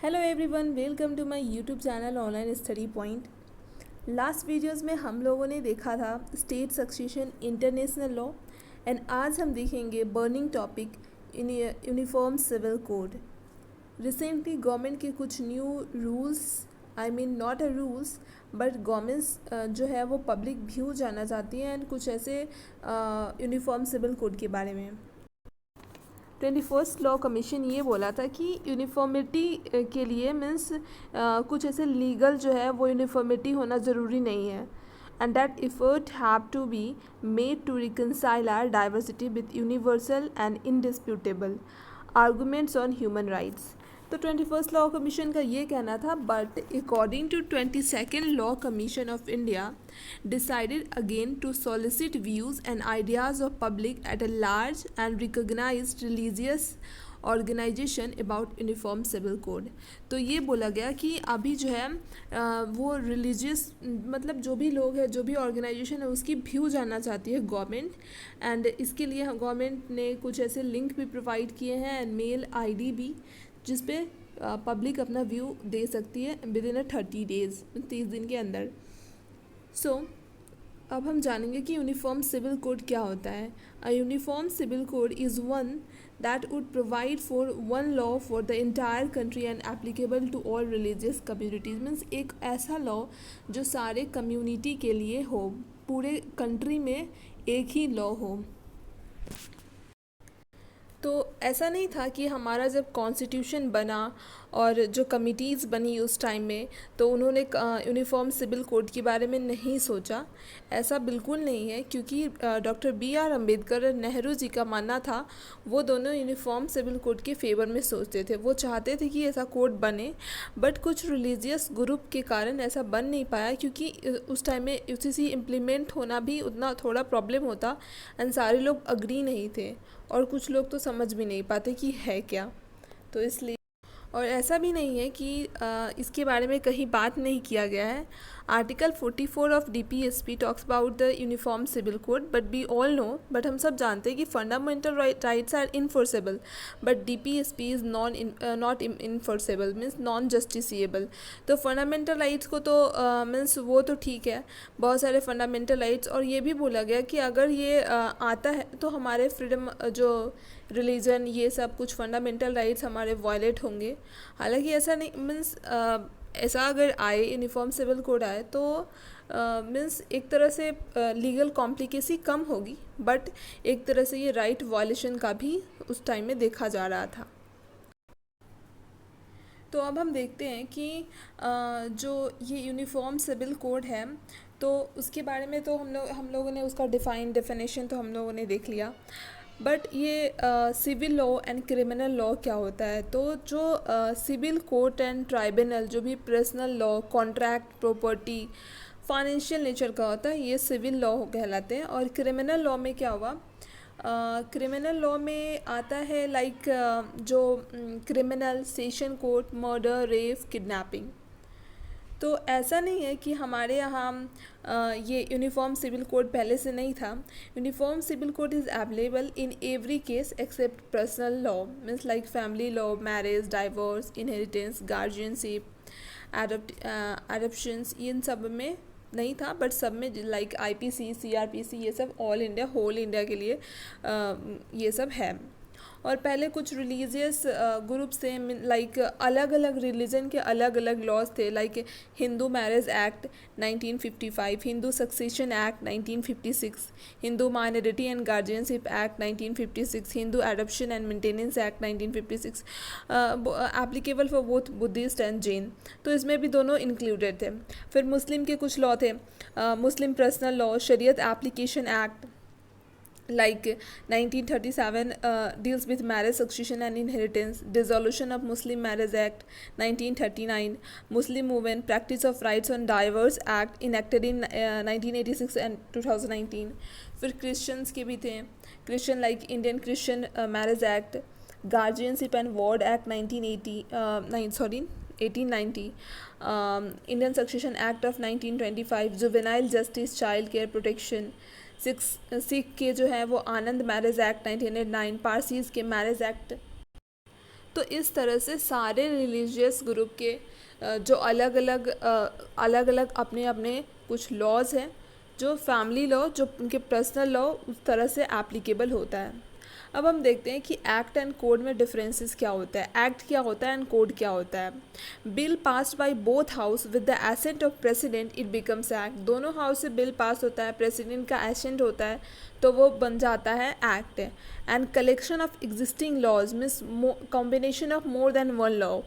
Hello everyone, welcome to my YouTube channel online study point. Last videos में हम लोगों ने देखा था state succession international law and आज हम देखेंगे burning topic uniform civil code. Recently government के कुछ new rules, I mean not a rules but governments जो है वो पब्लिक व्यू जानना चाहती हैं एंड कुछ ऐसे यूनिफॉर्म सिविल कोड के बारे में। 21st लॉ कमीशन ये बोला था कि यूनिफॉर्मिटी के लिए मीन्स कुछ ऐसे लीगल जो है वो यूनिफॉर्मिटी होना ज़रूरी नहीं है and that effort have to be made to reconcile our diversity with universal and indisputable arguments on human rights. तो 21st लॉ कमीशन का ये कहना था, but according to 22nd law commission of India decided again to solicit views and ideas of public at a large and recognized religious organisation about uniform civil code. तो ये बोला गया कि अभी जो है वो रिलीजियस मतलब जो भी लोग हैं, जो भी ऑर्गेनाइजेशन है, उसकी व्यू जानना चाहती है गवर्नमेंट एंड इसके लिए गवर्नमेंट ने कुछ ऐसे लिंक भी प्रोवाइड किए हैं एंड मेल आईडी भी, जिस पे पब्लिक अपना व्यू दे सकती है विद इन 30 डेज़, 30 दिन के अंदर। अब हम जानेंगे कि यूनिफॉर्म सिविल कोड क्या होता है। A uniform civil code is one that would provide for one law for the entire country and applicable to all religious communities. Means एक ऐसा लॉ जो सारे कम्युनिटी के लिए हो, पूरे कंट्री में एक ही लॉ हो। तो ऐसा नहीं था कि हमारा जब कॉन्स्टिट्यूशन बना और जो कमिटीज़ बनी उस टाइम में तो उन्होंने यूनिफॉर्म सिविल कोड के बारे में नहीं सोचा। ऐसा बिल्कुल नहीं है, क्योंकि डॉक्टर BR अम्बेडकर और नेहरू जी का मानना था, वो दोनों यूनिफॉर्म सिविल कोड के फेवर में सोचते थे। वो चाहते थे कि ऐसा कोड बने, बट कुछ रिलीजियस ग्रुप के कारण ऐसा बन नहीं पाया, क्योंकि उस टाइम में UCC इम्प्लीमेंट होना भी उतना थोड़ा प्रॉब्लम होता एंड सारे लोग अग्री नहीं थे और कुछ लोग तो समझ भी नहीं पाते कि है क्या। तो इसलिए, और ऐसा भी नहीं है कि इसके बारे में कहीं बात नहीं किया गया है। Article 44 of DPSP talks about the uniform civil code, but we all know, but हम सब जानते हैं कि fundamental rights are enforceable but DPSP is not enforceable, means non justiciable. तो फंडामेंटल राइट्स को तो मीन्स वो तो ठीक है, बहुत सारे फंडामेंटल राइट्स, और ये भी बोला गया कि अगर ये आता है तो हमारे फ्रीडम जो रिलीजन, ये सब कुछ फंडामेंटल राइट्स हमारे वायलेट होंगे। हालांकि ऐसा नहीं, मीन्स ऐसा अगर आए यूनिफॉर्म सिविल कोड आए तो मीन्स एक तरह से लीगल कॉम्प्लिकेसी कम होगी, बट एक तरह से ये राइट वायलेशन का भी उस टाइम में देखा जा रहा था। तो अब हम देखते हैं कि जो ये यूनिफॉर्म सिविल कोड है तो उसके बारे में तो हम लोगों ने उसका डेफिनेशन तो हम लोगों ने देख लिया, बट ये civil law and criminal law क्या होता है। तो जो सिविल कोर्ट एंड ट्राइब्यूनल, जो भी personal law, contract, property, financial nature का होता है, ये सिविल लॉ कहलाते हैं। और क्रिमिनल लॉ में क्या हुआ, क्रिमिनल लॉ में आता है लाइक जो criminal, session court, murder, rape, kidnapping. तो ऐसा नहीं है कि हमारे यहाँ ये यूनिफॉर्म सिविल कोड पहले से नहीं था। Uniform civil code is available in every case except personal law, means like family law, marriage, divorce, inheritance, guardianship, adoptions, इन सब में नहीं था, बट सब में लाइक IPC, CRPC, ये सब ऑल इंडिया, होल इंडिया के लिए ये सब है। और पहले कुछ रिलीजियस ग्रुप्स थे, लाइक अलग अलग रिलीजन के अलग अलग लॉज थे, like Hindu marriage act 1955, Hindu succession act 1956, Hindu minority and guardianship act 1956, Hindu adoption and maintenance act 1956, applicable for both Buddhist and Jain. तो इसमें भी दोनों इंक्लूडेड थे। फिर मुस्लिम के कुछ लॉ थे, मुस्लिम पर्सनल लॉ, शरीयत application act like 1937 deals with marriage, succession and inheritance, dissolution of Muslim Marriage Act 1939, Muslim Women Practice of Rights on Divorce Act enacted in 1986 and 2019। फिर क्रिश्चियंस के भी थे, Christian like Indian Christian marriage act, guardianship and ward act 1890, Indian succession act of 1925, juvenile justice, child care protection. Sikh के जो है वो आनंद marriage act 1909, Parsis के marriage act तो इस तरह से सारे रिलीजियस ग्रुप के जो अलग अलग अपने अपने कुछ लॉज हैं, जो फैमिली लॉ, जो उनके पर्सनल लॉ, उस तरह से एप्लीकेबल होता है। अब हम देखते हैं कि एक्ट एंड कोड में डिफरेंसेस क्या होता है, एक्ट क्या होता है एंड कोड क्या होता है। Bill passed by both house with the ascent of president it becomes act. दोनों हाउस से बिल पास होता है, प्रेसिडेंट का एसेंट होता है, तो वो बन जाता है act. And collection of existing laws means combination of more than one law,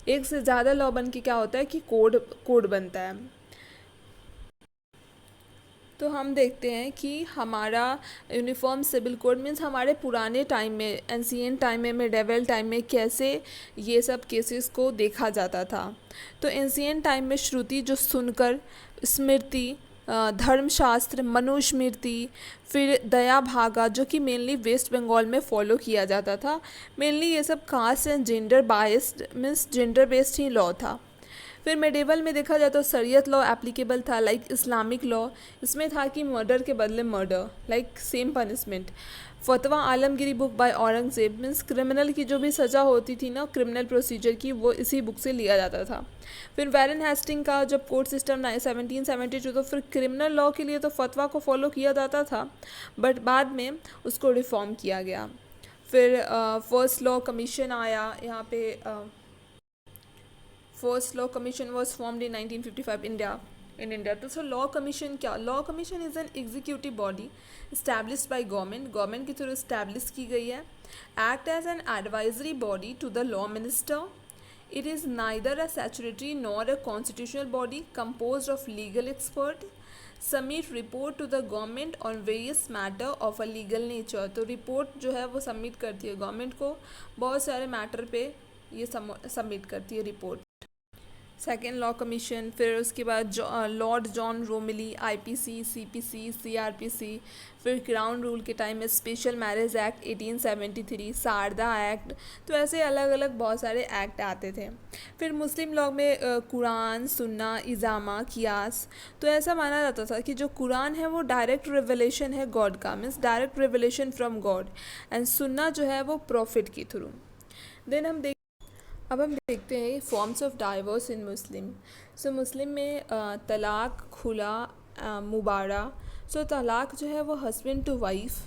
एक से ज़्यादा लॉ बन के क्या होता है कि कोड बनता है। तो हम देखते हैं कि हमारा यूनिफॉर्म सिविल कोड मीन्स हमारे पुराने टाइम में, एंशिएंट टाइम में, मिडेवल टाइम में कैसे ये सब केसेस को देखा जाता था। तो एंशिएंट टाइम में श्रुति जो सुनकर, स्मृति, धर्मशास्त्र, मनुस्मृति, फिर दया भागा जो कि मेनली वेस्ट बंगाल में फॉलो किया जाता था। मेनली ये सब caste and gender biased means gender based ही लॉ था। फिर मेडिवल में देखा जाए तो शरीयत लॉ एप्लीकेबल था, लाइक इस्लामिक लॉ। इसमें था कि मर्डर के बदले murder, like same punishment. Fatawa Alamgiri book by Aurangzeb means criminal की जो भी सज़ा होती थी ना, क्रिमिनल प्रोसीजर की, वो इसी बुक से लिया जाता था। फिर वैरन हेस्टिंग का जब कोर्ट सिस्टम 1772, तो फिर क्रिमिनल लॉ के लिए तो फतवा को फॉलो किया जाता था, बट बाद में उसको रिफॉर्म किया गया। फिर फर्स्ट लॉ कमीशन आया यहाँ पे। First law commission was formed in 1955 in India. तो सर लॉ कमीशन क्या? Law commission is an executive body established by government के थ्रू इस्टेब्लिश की गई है। Act as an advisory body to the law minister. It is neither a statutory nor a constitutional body composed of legal expert. Submit report to the government on various matter of a legal nature. तो report जो है वो submit करती है government को, बहुत सारे matter पे ये सबमिट करती है रिपोर्ट। सेकेंड लॉ कमीशन, फिर उसके बाद lord John Romilly, IPC, CPC, CrPC, फिर क्राउन रूल के टाइम में special marriage act 1873, Sharda act. तो ऐसे अलग अलग बहुत सारे एक्ट आते थे। फिर मुस्लिम लॉ में कुरान, सुन्ना, इजामा, कियास। तो ऐसा माना जाता था कि जो कुरान है वो डायरेक्ट रिवलेशन है गॉड का, means direct revelation from God, and सुन्ना जो है वो प्रॉफिट के थ्रू। देन अब हम देखते हैं फॉर्म्स ऑफ डाइवोर्स इन मुस्लिम। सो मुस्लिम में तलाक, खुला, मुबारा। सो तलाक जो है वो हस्बैंड टू वाइफ,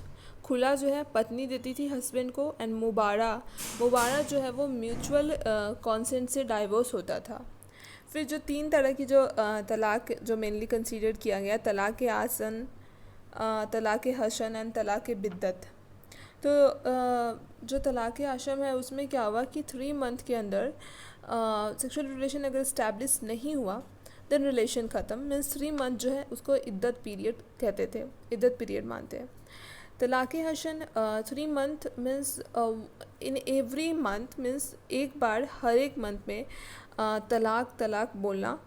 खुला जो है पत्नी देती थी हस्बैंड को, एंड मुबारा जो है वो म्यूचुअल कॉन्सेंट से डाइवोर्स होता था। फिर जो तीन तरह की जो तलाक जो मेनली कंसीडर किया गया, तलाक आसन, तलाक हसन एंड तलाक बिद्दत। तो जो तलाक़ आशम है उसमें क्या हुआ कि 3 मंथ के अंदर सेक्सुअल रिलेशन अगर इस्टेब्लिश नहीं हुआ देन रिलेशन ख़त्म, मीन्स 3 मंथ जो है उसको इद्दत पीरियड कहते थे, इद्दत पीरियड मानते हैं। तलाक़ हसन 3 month means in every month, means एक बार हर एक मंथ में तलाक बोलना,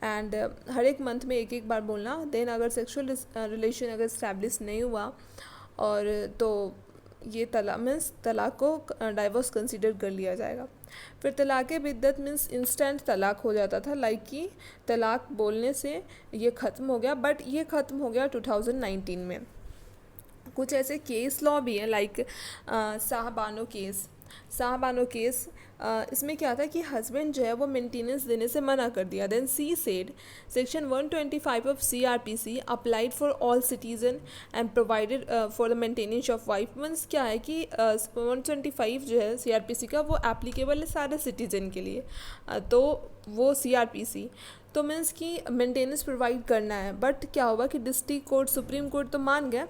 एंड हर एक मंथ में एक बार बोलना। देन अगर सेक्सुअल रिलेशन अगर इस्टेब्लिश नहीं हुआ और तो ये तलाक मीन्स तलाक को डाइवोर्स कंसीडर कर लिया जाएगा। फिर तलाक बिद्दत मीन्स इंस्टेंट तलाक हो जाता था, लाइक कि तलाक बोलने से ये ख़त्म हो गया, बट ये ख़त्म हो गया 2019 में। कुछ ऐसे केस लॉ भी हैं, लाइक शाहबानो केस। इसमें क्या था कि हस्बैंड जो है वो मेंटेनेंस देने से मना कर दिया। Then she said section 125 of CRPC applied for all citizen and provided for the maintenance of wife. Means क्या है कि 125 जो है CRPC का वो एप्लीकेबल है सारे सिटीजन के लिए, तो वो CRPC तो मीन्स कि मेंटेनेंस प्रोवाइड करना है। बट क्या हुआ कि डिस्ट्रिक्ट कोर्ट, सुप्रीम कोर्ट तो मान गया,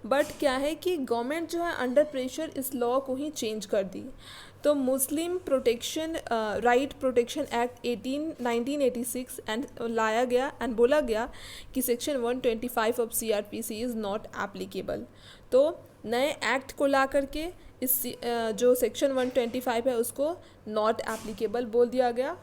बट क्या है कि गवर्नमेंट जो है अंडर प्रेशर इस लॉ को ही चेंज कर दी। तो Muslim protection right protection act 1986 and लाया गया एंड बोला गया कि section 125 of CRPC is not applicable. तो नए एक्ट को ला करके इस जो सेक्शन 125 है उसको नॉट एप्लीकेबल बोल दिया गया।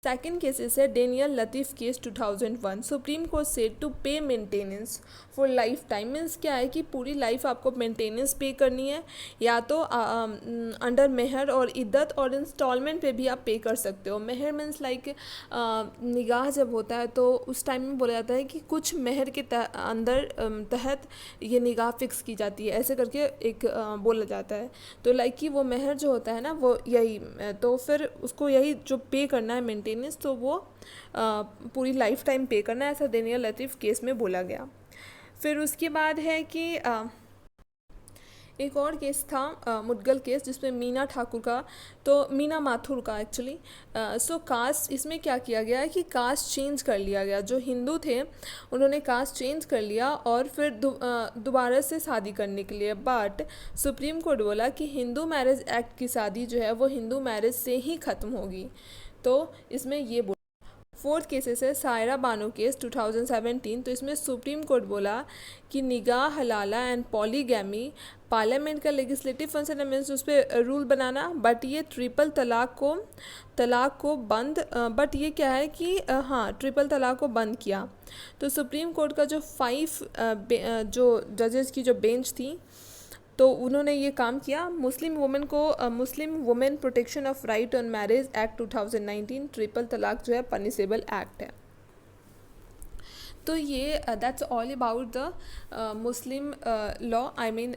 सेकेंड केसेस है Daniel Latif case 2001। Supreme court said to pay maintenance for lifetime. Means क्या है कि पूरी लाइफ आपको मेंटेनेंस पे करनी है, या तो अंडर मेहर और इद्दत, और इंस्टॉलमेंट पे भी आप पे कर सकते हो। मेहर मीन्स लाइक निगाह जब होता है तो उस टाइम में बोला जाता है कि कुछ मेहर के अंदर तहत ये निगाह फिक्स की जाती है, ऐसे करके एक बोला जाता है। तो लाइक कि वो मेहर जो होता है ना वो यही, तो फिर उसको यही जो पे करना है मेंटेनेंस, तो वो पूरी लाइफ टाइम पे करना है, ऐसा डेनियल लतीफ़ केस में बोला गया। फिर उसके बाद है कि एक और केस था मुदगल केस, जिसमें मीना ठाकुर का, तो मीना माथुर का एक्चुअली। सो कास्ट इसमें क्या किया गया है कि कास्ट चेंज कर लिया गया। जो हिंदू थे उन्होंने कास्ट चेंज कर लिया और फिर दोबारा से शादी करने के लिए, बट सुप्रीम कोर्ट बोला कि हिंदू मैरिज एक्ट की शादी जो है वो हिंदू मैरिज से ही ख़त्म होगी। तो इसमें ये फोर्थ केसेस है सायरा बानो केस 2017। तो इसमें सुप्रीम कोर्ट बोला कि निगाह हलाला एंड पॉलीगैमी पार्लियामेंट का लेजिस्लेटिव फंक्शन है, मीन्स उस पर रूल बनाना, बट ये ट्रिपल तलाक को बंद, बट ये क्या है कि हाँ ट्रिपल तलाक को बंद किया। तो सुप्रीम कोर्ट का जो 5 जो जजेस की जो बेंच थी, तो उन्होंने ये काम किया। Muslim women protection of right on marriage act 2019, triple तलाक जो है पनिशेबल एक्ट है। तो ये that's all about the Muslim law, I mean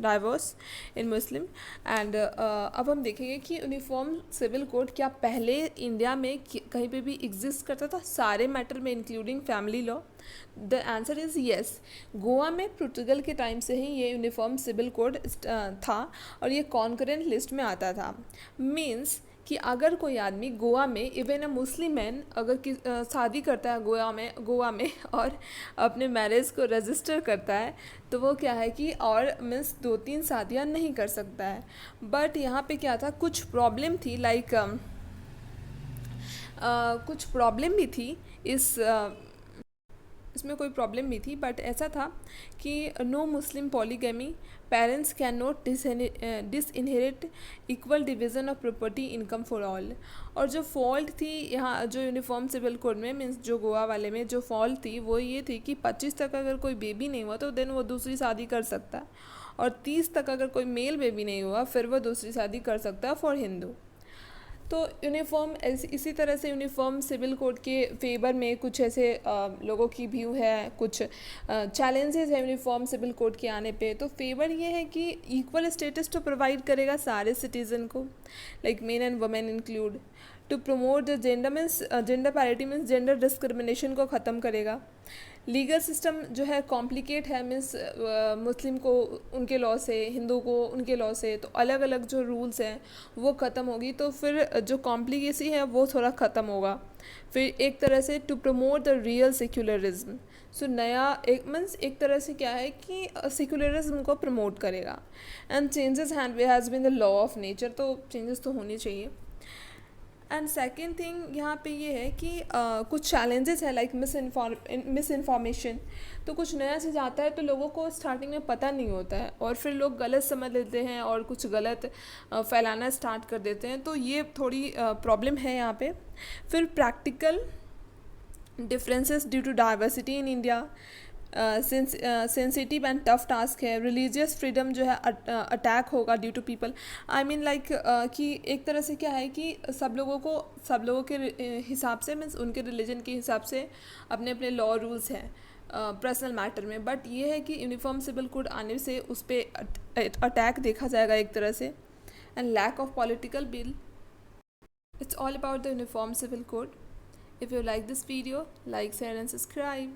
diverse in Muslim. And अब हम देखेंगे कि यूनिफॉर्म सिविल कोड क्या पहले इंडिया में कहीं पे भी एग्जिस्ट करता था सारे मैटर में, including family law? The answer is yes. Goa में पोर्टुगल के टाइम से ही ये यूनिफॉर्म सिविल कोड था और ये कॉन्करेंट लिस्ट में आता था। मीन्स कि अगर कोई आदमी गोवा में, इवन अ मुस्लिम मैन, अगर शादी करता है गोवा में और अपने मैरिज को रजिस्टर करता है, तो वो क्या है कि और मीन्स 2-3 शादियाँ नहीं कर सकता है। बट यहाँ पे क्या था, कुछ प्रॉब्लम थी, लाइक कुछ प्रॉब्लम भी थी इसमें कोई प्रॉब्लम भी थी, बट ऐसा था कि no Muslim polygamy, parents can not disinherit, equal division of property, income for all. और जो फॉल्ट थी यहाँ जो यूनिफॉर्म सिविल कोड में, मीन्स जो गोवा वाले में जो फॉल्ट थी वो ये थी कि 25 तक अगर कोई बेबी नहीं हुआ तो देन वो दूसरी शादी कर सकता है, और 30 तक अगर कोई मेल बेबी नहीं हुआ फिर वो दूसरी शादी कर सकता है फॉर हिंदू। तो यूनिफॉर्म इसी तरह से यूनिफॉर्म सिविल कोड के फेवर में कुछ ऐसे लोगों की व्यू है, कुछ चैलेंजेस है यूनिफॉर्म सिविल कोड के आने पे। तो फेवर ये है कि इक्वल स्टेटस तो प्रोवाइड करेगा सारे सिटीज़न को, like men and women include, to promote the gender parity means gender discrimination को ख़त्म करेगा। लीगल सिस्टम जो है कॉम्प्लिकेट है, मीन्स मुस्लिम को उनके लॉ से, हिंदू को उनके लॉ से, तो अलग अलग जो रूल्स हैं वो ख़त्म होगी, तो फिर जो कॉम्प्लिकेसी है वो थोड़ा ख़त्म होगा। फिर एक तरह से to promote the real secularism, so नया एक मीन्स एक तरह से क्या है कि सेक्युलरिज्म को प्रमोट करेगा। And changes has been the law of nature, तो चेंजेस तो होने चाहिए। एंड सेकेंड थिंग यहाँ पे ये है कि कुछ चैलेंजेस है, लाइक मिस इन्फॉर्मेशन। तो कुछ नया चीज़ आता है तो लोगों को स्टार्टिंग में पता नहीं होता है और फिर लोग गलत समझ लेते हैं और कुछ गलत फैलाना स्टार्ट कर देते हैं, तो ये थोड़ी प्रॉब्लम है यहाँ पे। फिर practical differences due to diversity in India, sensitive and tough task है। रिलीजियस फ्रीडम जो है अटैक होगा due to people, I mean like कि एक तरह से क्या है कि सब लोगों के हिसाब से, मीन्स उनके रिलीजन के हिसाब से अपने अपने लॉ रूल्स हैं पर्सनल मैटर में, बट ये है कि यूनिफॉर्म सिविल कोड आने से उस पर अटैक देखा जाएगा एक तरह से। And lack of political bill, it's all about the uniform civil code. If you like this video, like, share and subscribe.